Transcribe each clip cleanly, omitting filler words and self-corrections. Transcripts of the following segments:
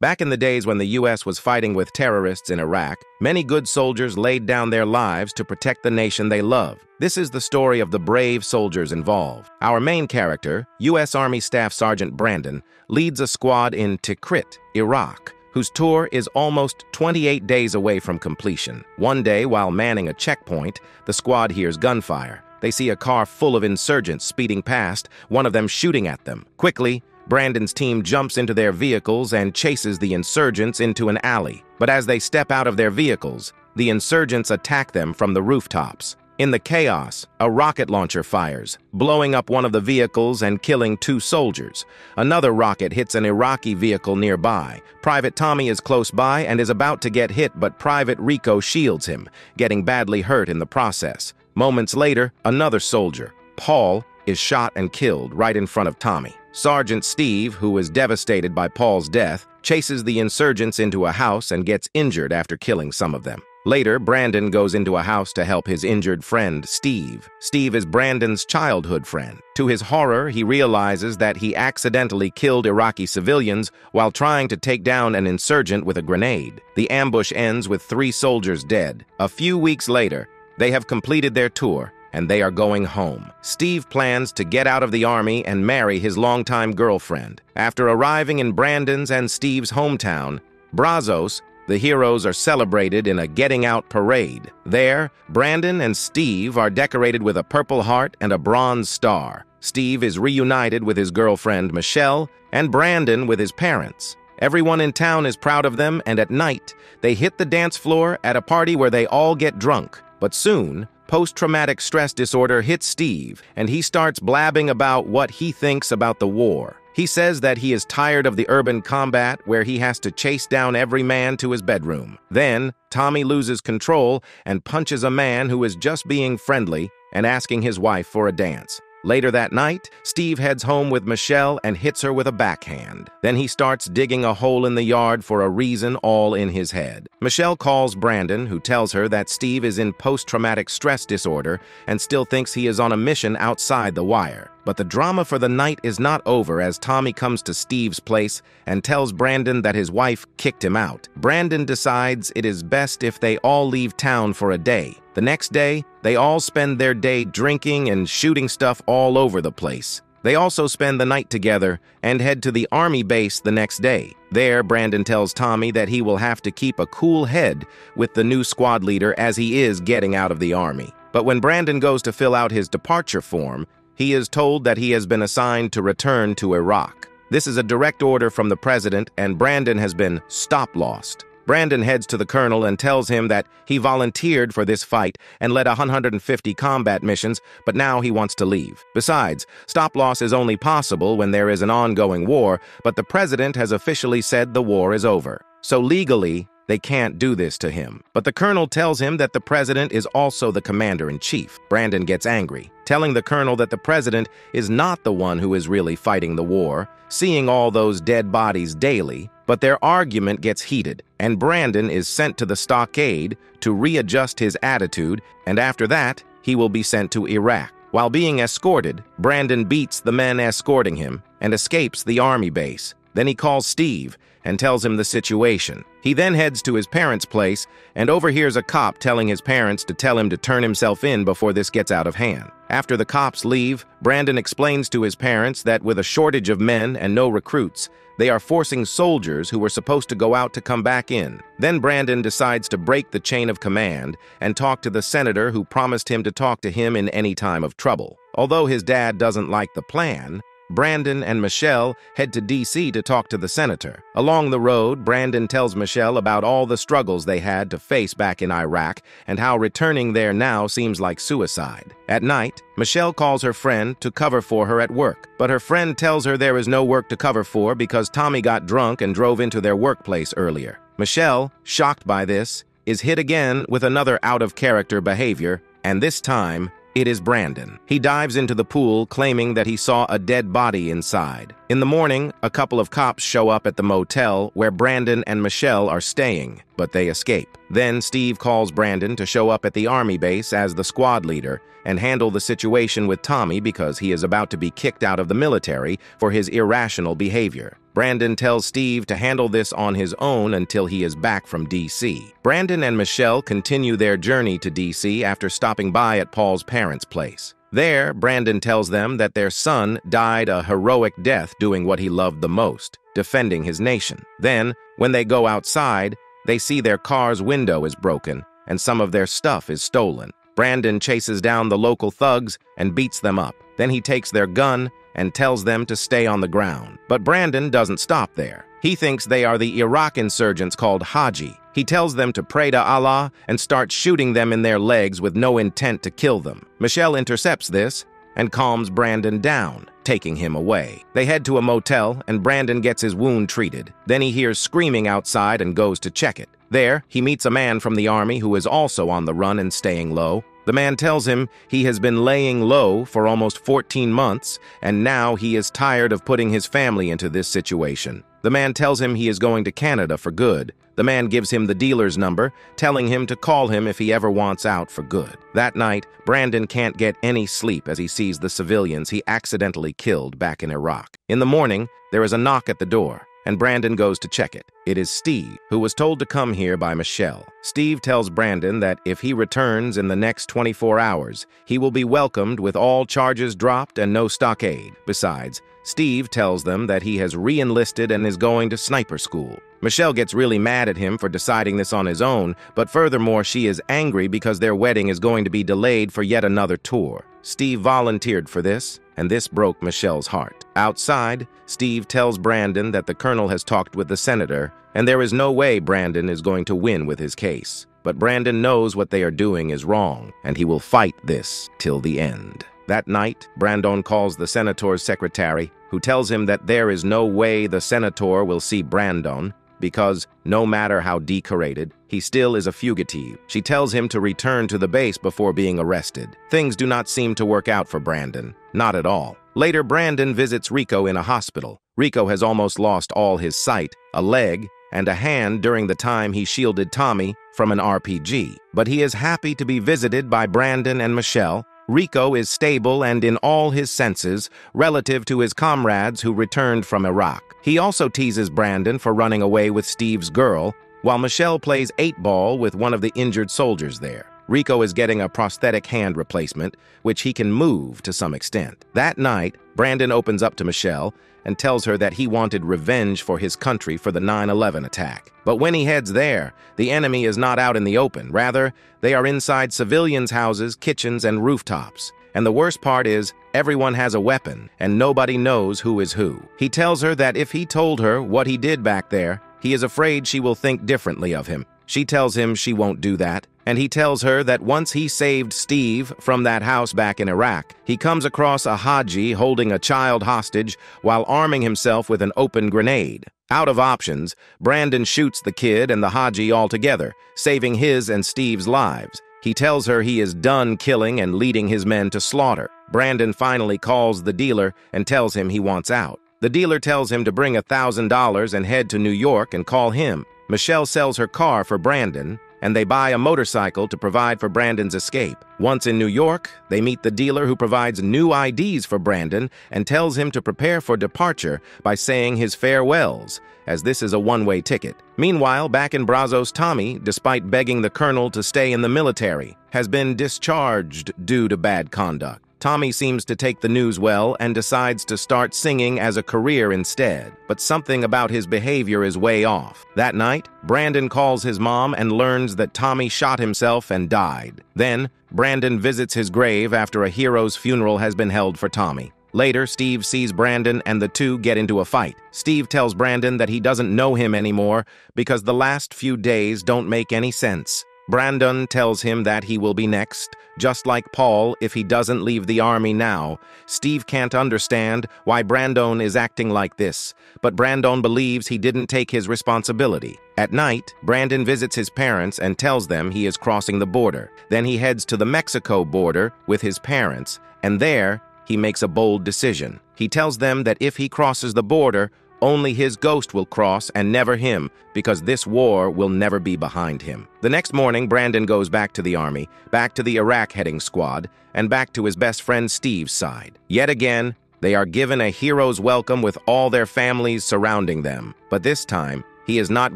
Back in the days when the U.S. was fighting with terrorists in Iraq, many good soldiers laid down their lives to protect the nation they loved. This is the story of the brave soldiers involved. Our main character, U.S. Army Staff Sergeant Brandon, leads a squad in Tikrit, Iraq, whose tour is almost 28 days away from completion. One day, while manning a checkpoint, the squad hears gunfire. They see a car full of insurgents speeding past, one of them shooting at them. Quickly, Brandon's team jumps into their vehicles and chases the insurgents into an alley. But as they step out of their vehicles, the insurgents attack them from the rooftops. In the chaos, a rocket launcher fires, blowing up one of the vehicles and killing 2 soldiers. Another rocket hits an Iraqi vehicle nearby. Private Tommy is close by and is about to get hit, but Private Rico shields him, getting badly hurt in the process. Moments later, another soldier, Paul, is shot and killed right in front of Tommy. Sergeant Steve, who is devastated by Paul's death, chases the insurgents into a house and gets injured after killing some of them. Later, Brandon goes into a house to help his injured friend, Steve. Steve is Brandon's childhood friend. To his horror, he realizes that he accidentally killed Iraqi civilians while trying to take down an insurgent with a grenade. The ambush ends with 3 soldiers dead. A few weeks later, they have completed their tour, and they are going home. Steve plans to get out of the army and marry his longtime girlfriend. After arriving in Brandon's and Steve's hometown, Brazos, the heroes are celebrated in a getting out parade. There, Brandon and Steve are decorated with a Purple Heart and a Bronze Star. Steve is reunited with his girlfriend, Michelle, and Brandon with his parents. Everyone in town is proud of them, and at night, they hit the dance floor at a party where they all get drunk. But soon, post-traumatic stress disorder hits Steve, and he starts blabbing about what he thinks about the war. He says that he is tired of the urban combat where he has to chase down every man to his bedroom. Then, Tommy loses control and punches a man who is just being friendly and asking his wife for a dance. Later that night, Steve heads home with Michelle and hits her with a backhand. Then he starts digging a hole in the yard for a reason all in his head. Michelle calls Brandon, who tells her that Steve is in post-traumatic stress disorder and still thinks he is on a mission outside the wire. But the drama for the night is not over as Tommy comes to Steve's place and tells Brandon that his wife kicked him out. Brandon decides it is best if they all leave town for a day. The next day, they all spend their day drinking and shooting stuff all over the place. They also spend the night together and head to the army base the next day. There, Brandon tells Tommy that he will have to keep a cool head with the new squad leader as he is getting out of the army. But when Brandon goes to fill out his departure form, he is told that he has been assigned to return to Iraq. This is a direct order from the president, and Brandon has been stop-lost. Brandon heads to the colonel and tells him that he volunteered for this fight and led 150 combat missions, but now he wants to leave. Besides, stop-loss is only possible when there is an ongoing war, but the president has officially said the war is over. So legally, they can't do this to him. But the colonel tells him that the president is also the commander-in-chief. Brandon gets angry, telling the colonel that the president is not the one who is really fighting the war, seeing all those dead bodies daily. But their argument gets heated, and Brandon is sent to the stockade to readjust his attitude, and after that, he will be sent to Iraq. While being escorted, Brandon beats the men escorting him and escapes the army base. Then he calls Steve and tells him the situation. He then heads to his parents' place and overhears a cop telling his parents to tell him to turn himself in before this gets out of hand. After the cops leave, Brandon explains to his parents that with a shortage of men and no recruits, they are forcing soldiers who were supposed to go out to come back in. Then Brandon decides to break the chain of command and talk to the senator who promised him to talk to him in any time of trouble. Although his dad doesn't like the plan, Brandon and Michelle head to D.C. to talk to the senator. Along the road, Brandon tells Michelle about all the struggles they had to face back in Iraq and how returning there now seems like suicide. At night, Michelle calls her friend to cover for her at work, but her friend tells her there is no work to cover for because Tommy got drunk and drove into their workplace earlier. Michelle, shocked by this, is hit again with another out-of-character behavior, and this time, it is Brandon. He dives into the pool, claiming that he saw a dead body inside. In the morning, a couple of cops show up at the motel where Brandon and Michelle are staying, but they escape. Then Steve calls Brandon to show up at the army base as the squad leader and handle the situation with Tommy because he is about to be kicked out of the military for his irrational behavior. Brandon tells Steve to handle this on his own until he is back from DC. Brandon and Michelle continue their journey to DC after stopping by at Paul's parents' place. There, Brandon tells them that their son died a heroic death doing what he loved the most, defending his nation. Then, when they go outside, they see their car's window is broken and some of their stuff is stolen. Brandon chases down the local thugs and beats them up. Then he takes their gun and tells them to stay on the ground. But Brandon doesn't stop there. He thinks they are the Iraq insurgents called Haji. He tells them to pray to Allah and start shooting them in their legs with no intent to kill them. Michelle intercepts this and calms Brandon down, taking him away. They head to a motel and Brandon gets his wound treated. Then he hears screaming outside and goes to check it. There, he meets a man from the army who is also on the run and staying low. The man tells him he has been laying low for almost 14 months, and now he is tired of putting his family into this situation. The man tells him he is going to Canada for good. The man gives him the dealer's number, telling him to call him if he ever wants out for good. That night, Brandon can't get any sleep as he sees the civilians he accidentally killed back in Iraq. In the morning, there is a knock at the door, and Brandon goes to check it. It is Steve, who was told to come here by Michelle. Steve tells Brandon that if he returns in the next 24 hours, he will be welcomed with all charges dropped and no stockade. Besides, Steve tells them that he has re-enlisted and is going to sniper school. Michelle gets really mad at him for deciding this on his own, but furthermore, she is angry because their wedding is going to be delayed for yet another tour. Steve volunteered for this, and this broke Michelle's heart. Outside, Steve tells Brandon that the colonel has talked with the senator, and there is no way Brandon is going to win with his case. But Brandon knows what they are doing is wrong, and he will fight this till the end. That night, Brandon calls the senator's secretary, who tells him that there is no way the senator will see Brandon, because no matter how decorated, he still is a fugitive. She tells him to return to the base before being arrested. Things do not seem to work out for Brandon. Not at all. Later, Brandon visits Rico in a hospital. Rico has almost lost all his sight, a leg, and a hand during the time he shielded Tommy from an RPG. But he is happy to be visited by Brandon and Michelle. Rico is stable and in all his senses relative to his comrades who returned from Iraq. He also teases Brandon for running away with Steve's girl, while Michelle plays 8-ball with one of the injured soldiers there. Rico is getting a prosthetic hand replacement, which he can move to some extent. That night, Brandon opens up to Michelle and tells her that he wanted revenge for his country for the 9/11 attack. But when he heads there, the enemy is not out in the open. Rather, they are inside civilians' houses, kitchens, and rooftops. And the worst part is, everyone has a weapon, and nobody knows who is who. He tells her that if he told her what he did back there, he is afraid she will think differently of him. She tells him she won't do that, and he tells her that once he saved Steve from that house back in Iraq, he comes across a Haji holding a child hostage while arming himself with an open grenade. Out of options, Brandon shoots the kid and the Haji altogether, saving his and Steve's lives. He tells her he is done killing and leading his men to slaughter. Brandon finally calls the dealer and tells him he wants out. The dealer tells him to bring $1,000 and head to New York and call him. Michelle sells her car for Brandon, and they buy a motorcycle to provide for Brandon's escape. Once in New York, they meet the dealer who provides new IDs for Brandon and tells him to prepare for departure by saying his farewells, as this is a one-way ticket. Meanwhile, back in Brazos, Tommy, despite begging the colonel to stay in the military, has been discharged due to bad conduct. Tommy seems to take the news well and decides to start singing as a career instead, but something about his behavior is way off. That night, Brandon calls his mom and learns that Tommy shot himself and died. Then, Brandon visits his grave after a hero's funeral has been held for Tommy. Later, Steve sees Brandon and the two get into a fight. Steve tells Brandon that he doesn't know him anymore because the last few days don't make any sense. Brandon tells him that he will be next, just like Paul if he doesn't leave the army now. Steve can't understand why Brandon is acting like this, but Brandon believes he didn't take his responsibility. At night, Brandon visits his parents and tells them he is crossing the border. Then he heads to the Mexico border with his parents, and there, he makes a bold decision. He tells them that if he crosses the border, only his ghost will cross and never him, because this war will never be behind him. The next morning, Brandon goes back to the army, back to the Iraq heading squad, and back to his best friend Steve's side. Yet again, They are given a hero's welcome with all their families surrounding them. But this time, he is not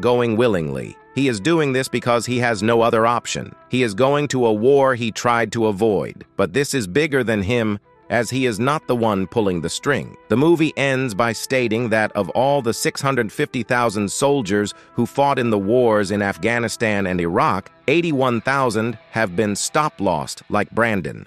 going willingly. He is doing this because he has no other option. He is going to a war he tried to avoid. But this is bigger than him, as he is not the one pulling the string. The movie ends by stating that of all the 650,000 soldiers who fought in the wars in Afghanistan and Iraq, 81,000 have been stop-lost like Brandon.